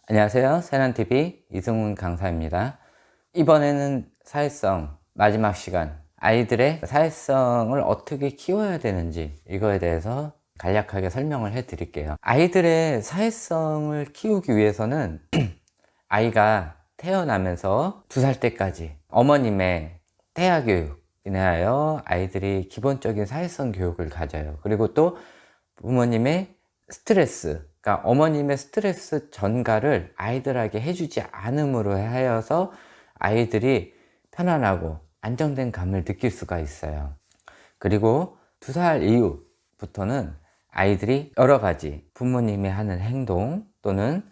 안녕하세요. 세난TV 이승훈 강사입니다. 이번에는 사회성 마지막 시간, 아이들의 사회성을 어떻게 키워야 되는지 이거에 대해서 간략하게 설명을 해 드릴게요. 아이들의 사회성을 키우기 위해서는 아이가 태어나면서 2살 때까지 어머님의 태아교육 인하여 아이들이 기본적인 사회성 교육을 가져요. 그리고 또 부모님의 스트레스, 그러니까 어머님의 스트레스 전가를 아이들에게 해주지 않음으로 하여서 아이들이 편안하고 안정된 감을 느낄 수가 있어요. 그리고 2살 이후부터는 아이들이 여러 가지 부모님이 하는 행동 또는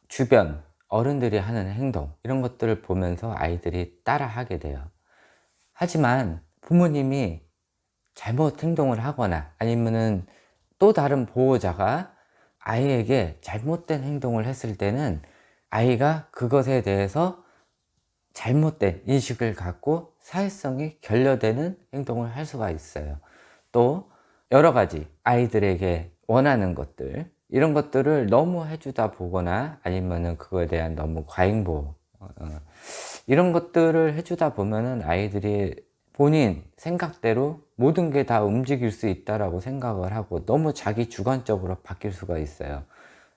주변 어른들이 하는 행동, 이런 것들을 보면서 아이들이 따라 하게 돼요. 하지만 부모님이 잘못 행동을 하거나 아니면은 또 다른 보호자가 아이에게 잘못된 행동을 했을 때는 아이가 그것에 대해서 잘못된 인식을 갖고 사회성이 결여되는 행동을 할 수가 있어요. 또 여러 가지 아이들에게 원하는 것들, 이런 것들을 너무 해주다 보거나 아니면은 그거에 대한 너무 과잉보호, 이런 것들을 해주다 보면은 아이들이 본인 생각대로 모든 게 다 움직일 수 있다라고 생각을 하고 너무 자기 주관적으로 바뀔 수가 있어요.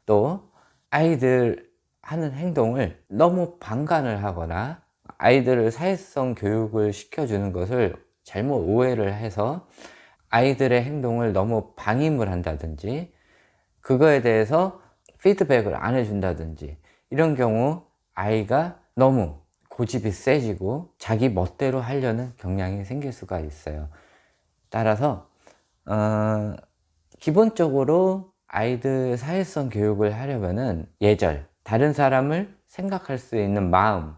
또 아이들 하는 행동을 너무 방관을 하거나 아이들을 사회성 교육을 시켜주는 것을 잘못 오해를 해서 아이들의 행동을 너무 방임을 한다든지 그거에 대해서 피드백을 안 해준다든지, 이런 경우 아이가 너무 고집이 세지고 자기 멋대로 하려는 경향이 생길 수가 있어요. 따라서 기본적으로 아이들 사회성 교육을 하려면은 예절, 다른 사람을 생각할 수 있는 마음,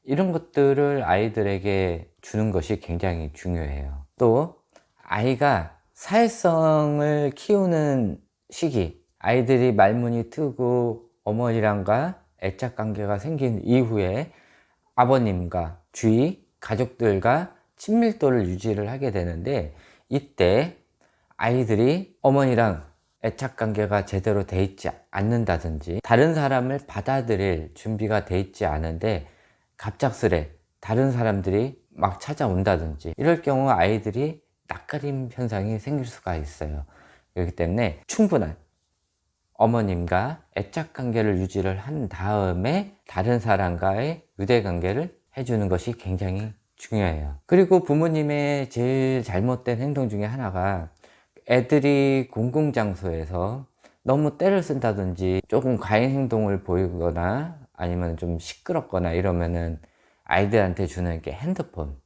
이런 것들을 아이들에게 주는 것이 굉장히 중요해요. 또 아이가 사회성을 키우는 시기, 아이들이 말문이 트고 어머니랑과 애착 관계가 생긴 이후에 아버님과 주위 가족들과 친밀도를 유지를 하게 되는데, 이때 아이들이 어머니랑 애착 관계가 제대로 돼 있지 않는다든지 다른 사람을 받아들일 준비가 돼 있지 않은데 갑작스레 다른 사람들이 막 찾아온다든지, 이럴 경우 아이들이 낯가림 현상이 생길 수가 있어요. 그렇기 때문에 충분한 어머님과 애착 관계를 유지를 한 다음에 다른 사람과의 유대 관계를 해주는 것이 굉장히 중요해요. 그리고 부모님의 제일 잘못된 행동 중에 하나가 애들이 공공장소에서 너무 떼를 쓴다든지 조금 과잉 행동을 보이거나 아니면 좀 시끄럽거나 이러면은 아이들한테 주는 게 핸드폰,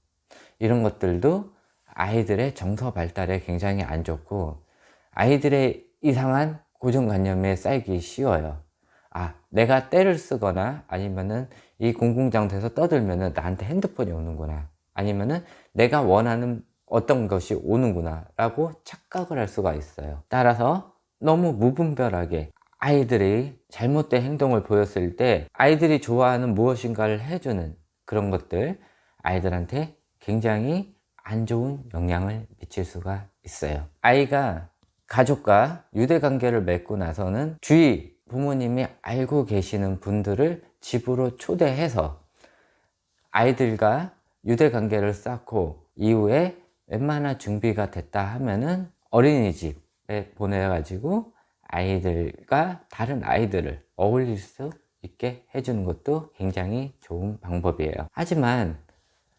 이런 것들도 아이들의 정서 발달에 굉장히 안 좋고 아이들의 이상한 고정관념에 쌓이기 쉬워요. 아, 내가 떼를 쓰거나 아니면은 이 공공장소에서 떠들면은 나한테 핸드폰이 오는구나, 아니면은 내가 원하는 어떤 것이 오는구나 라고 착각을 할 수가 있어요. 따라서 너무 무분별하게 아이들이 잘못된 행동을 보였을 때 아이들이 좋아하는 무엇인가를 해주는 그런 것들, 아이들한테 굉장히 안 좋은 영향을 미칠 수가 있어요. 아이가 가족과 유대관계를 맺고 나서는 주위 부모님이 알고 계시는 분들을 집으로 초대해서 아이들과 유대관계를 쌓고 이후에 웬만한 준비가 됐다 하면은 어린이집에 보내가지고 아이들과 다른 아이들을 어울릴 수 있게 해주는 것도 굉장히 좋은 방법이에요. 하지만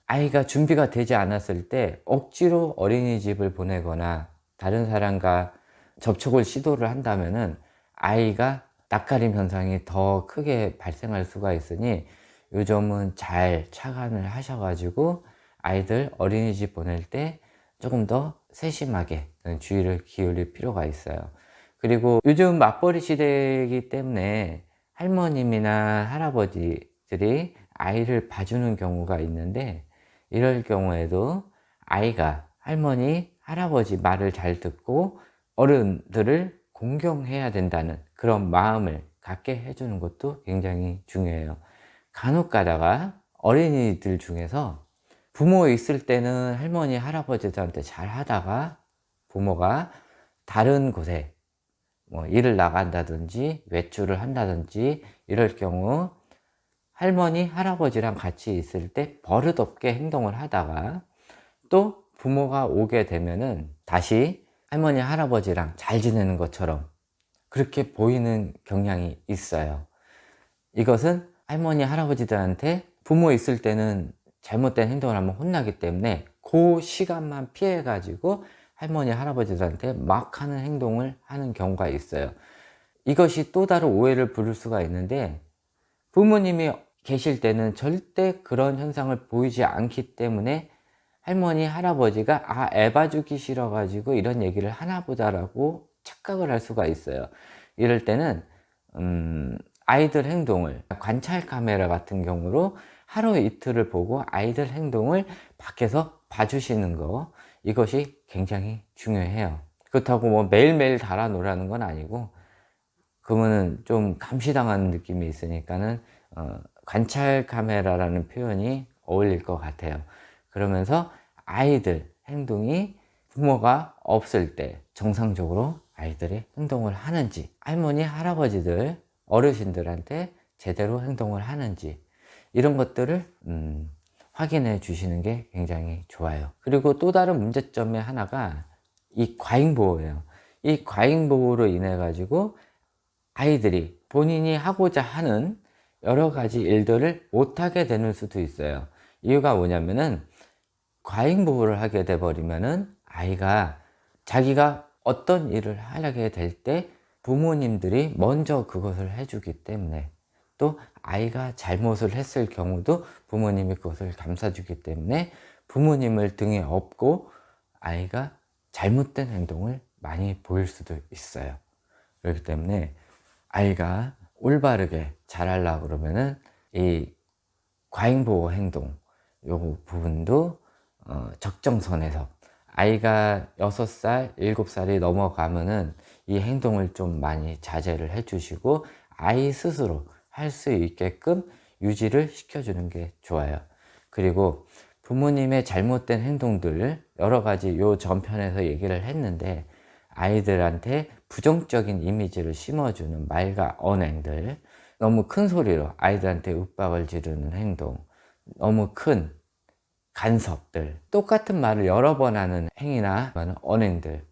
아이가 준비가 되지 않았을 때 억지로 어린이집을 보내거나 다른 사람과 접촉을 시도를 한다면은 아이가 낯가림 현상이 더 크게 발생할 수가 있으니 요즘은 잘 착안을 하셔가지고 아이들 어린이집 보낼 때 조금 더 세심하게 주의를 기울일 필요가 있어요. 그리고 요즘 맞벌이 시대이기 때문에 할머님이나 할아버지들이 아이를 봐주는 경우가 있는데, 이럴 경우에도 아이가 할머니, 할아버지 말을 잘 듣고 어른들을 공경해야 된다는 그런 마음을 갖게 해주는 것도 굉장히 중요해요. 간혹 가다가 어린이들 중에서 부모 있을 때는 할머니, 할아버지들한테 잘 하다가 부모가 다른 곳에 뭐 일을 나간다든지 외출을 한다든지 이럴 경우 할머니, 할아버지랑 같이 있을 때 버릇없게 행동을 하다가 또 부모가 오게 되면은 다시 할머니, 할아버지랑 잘 지내는 것처럼 그렇게 보이는 경향이 있어요. 이것은 할머니, 할아버지들한테 부모 있을 때는 잘못된 행동을 하면 혼나기 때문에 그 시간만 피해 가지고 할머니, 할아버지들한테 막 하는 행동을 하는 경우가 있어요. 이것이 또 다른 오해를 부를 수가 있는데, 부모님이 계실 때는 절대 그런 현상을 보이지 않기 때문에 할머니, 할아버지가 애 봐주기 싫어 가지고 이런 얘기를 하나 보다라고 착각을 할 수가 있어요. 이럴 때는 아이들 행동을 관찰 카메라 같은 경우로 하루 이틀을 보고 아이들 행동을 밖에서 봐주시는 거, 이것이 굉장히 중요해요. 그렇다고 뭐 매일매일 달아 놓으라는 건 아니고, 그러면은 좀 감시당하는 느낌이 있으니까는 관찰 카메라라는 표현이 어울릴 것 같아요. 그러면서 아이들 행동이 부모가 없을 때 정상적으로 아이들이 행동을 하는지, 할머니, 할아버지들, 어르신들한테 제대로 행동을 하는지, 이런 것들을 확인해 주시는 게 굉장히 좋아요. 그리고 또 다른 문제점의 하나가 이 과잉보호예요. 이 과잉보호로 인해 가지고 아이들이 본인이 하고자 하는 여러 가지 일들을 못하게 되는 수도 있어요. 이유가 뭐냐면은, 과잉보호를 하게 돼 버리면은 아이가 자기가 어떤 일을 하려게 될 때 부모님들이 먼저 그것을 해주기 때문에, 또 아이가 잘못을 했을 경우도 부모님이 그것을 감싸주기 때문에 부모님을 등에 업고 아이가 잘못된 행동을 많이 보일 수도 있어요. 그렇기 때문에 아이가 올바르게 자라려고 그러면은 이 과잉보호 행동, 요 부분도 적정선에서, 아이가 6살, 7살이 넘어가면은 이 행동을 좀 많이 자제를 해 주시고 아이 스스로 할 수 있게끔 유지를 시켜주는 게 좋아요. 그리고 부모님의 잘못된 행동들 여러 가지 요 전편에서 얘기를 했는데, 아이들한테 부정적인 이미지를 심어주는 말과 언행들, 너무 큰 소리로 아이들한테 윽박을 지르는 행동, 너무 큰 간섭들, 똑같은 말을 여러 번 하는 행위나 언행들,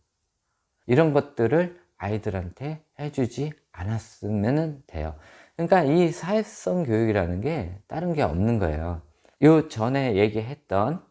이런 것들을 아이들한테 해주지 않았으면 돼요. 그러니까 이 사회성 교육이라는 게 다른 게 없는 거예요. 요 전에 얘기했던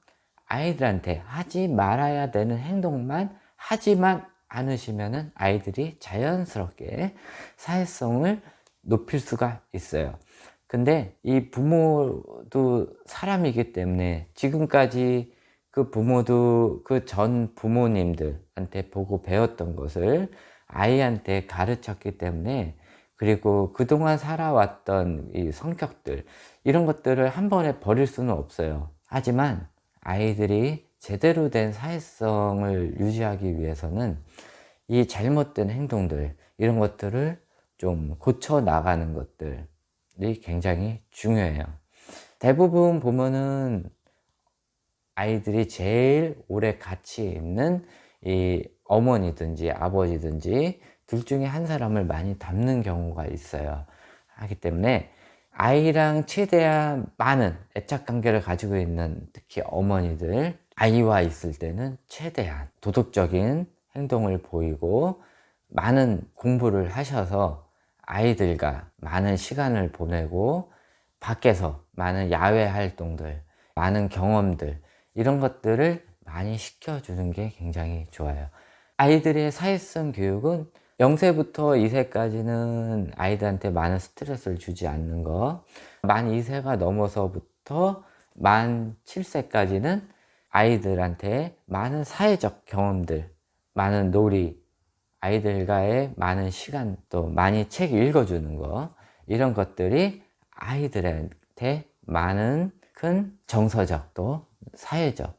아이들한테 하지 말아야 되는 행동만 하지만 않으시면은 아이들이 자연스럽게 사회성을 높일 수가 있어요. 근데 이 부모도 사람이기 때문에 지금까지 그 부모도 그 전 부모님들한테 보고 배웠던 것을 아이한테 가르쳤기 때문에, 그리고 그동안 살아왔던 이 성격들, 이런 것들을 한 번에 버릴 수는 없어요. 하지만 아이들이 제대로 된 사회성을 유지하기 위해서는 이 잘못된 행동들, 이런 것들을 좀 고쳐 나가는 것들이 굉장히 중요해요. 대부분 보면은 아이들이 제일 오래 같이 있는 이 어머니든지 아버지든지 둘 중에 한 사람을 많이 닮는 경우가 있어요. 하기 때문에 아이랑 최대한 많은 애착 관계를 가지고 있는 특히 어머니들, 아이와 있을 때는 최대한 도덕적인 행동을 보이고 많은 공부를 하셔서 아이들과 많은 시간을 보내고 밖에서 많은 야외 활동들, 많은 경험들, 이런 것들을 많이 시켜주는 게 굉장히 좋아요. 아이들의 사회성 교육은 0세부터 2세까지는 아이들한테 많은 스트레스를 주지 않는 거, 만 2세가 넘어서부터 만 7세까지는 아이들한테 많은 사회적 경험들, 많은 놀이, 아이들과의 많은 시간, 또 많이 책 읽어주는 거, 이런 것들이 아이들한테 많은 큰 정서적 또 사회적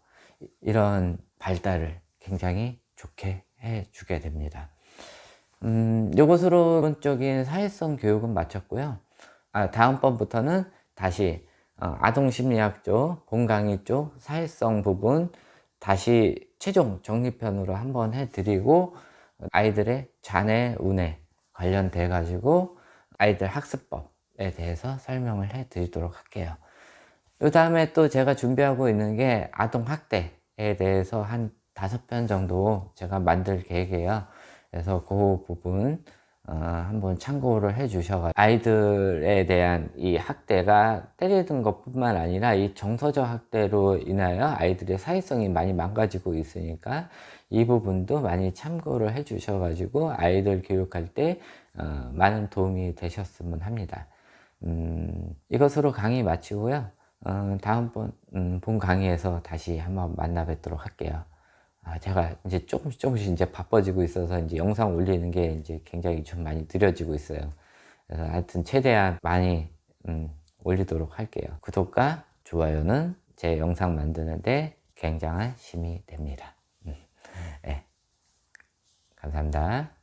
이런 발달을 굉장히 좋게 해주게 됩니다. 요것으로 기본적인 사회성 교육은 마쳤고요. 다음번부터는 다시 아동심리학 쪽, 공강의 쪽, 사회성 부분 다시 최종 정리편으로 한번 해드리고, 아이들의 자뇌, 우뇌, 관련돼 가지고 아이들 학습법에 대해서 설명을 해 드리도록 할게요. 그 다음에 또 제가 준비하고 있는 게 아동학대에 대해서 한 5편 정도 제가 만들 계획이에요. 그래서 그 부분 한번 참고를 해 주셔가 아이들에 대한 이 학대가 때리는 것뿐만 아니라 이 정서적 학대로 인하여 아이들의 사회성이 많이 망가지고 있으니까 이 부분도 많이 참고를 해 주셔 가지고 아이들 교육할 때 많은 도움이 되셨으면 합니다. 이것으로 강의 마치고요. 다음번 본 강의에서 다시 한번 만나 뵙도록 할게요. 제가 이제 조금씩 이제 바빠지고 있어서 이제 영상 올리는 게 이제 굉장히 좀 많이 느려지고 있어요. 그래서 하여튼 최대한 많이 올리도록 할게요. 구독과 좋아요는 제 영상 만드는데 굉장한 힘이 됩니다. 네, 감사합니다.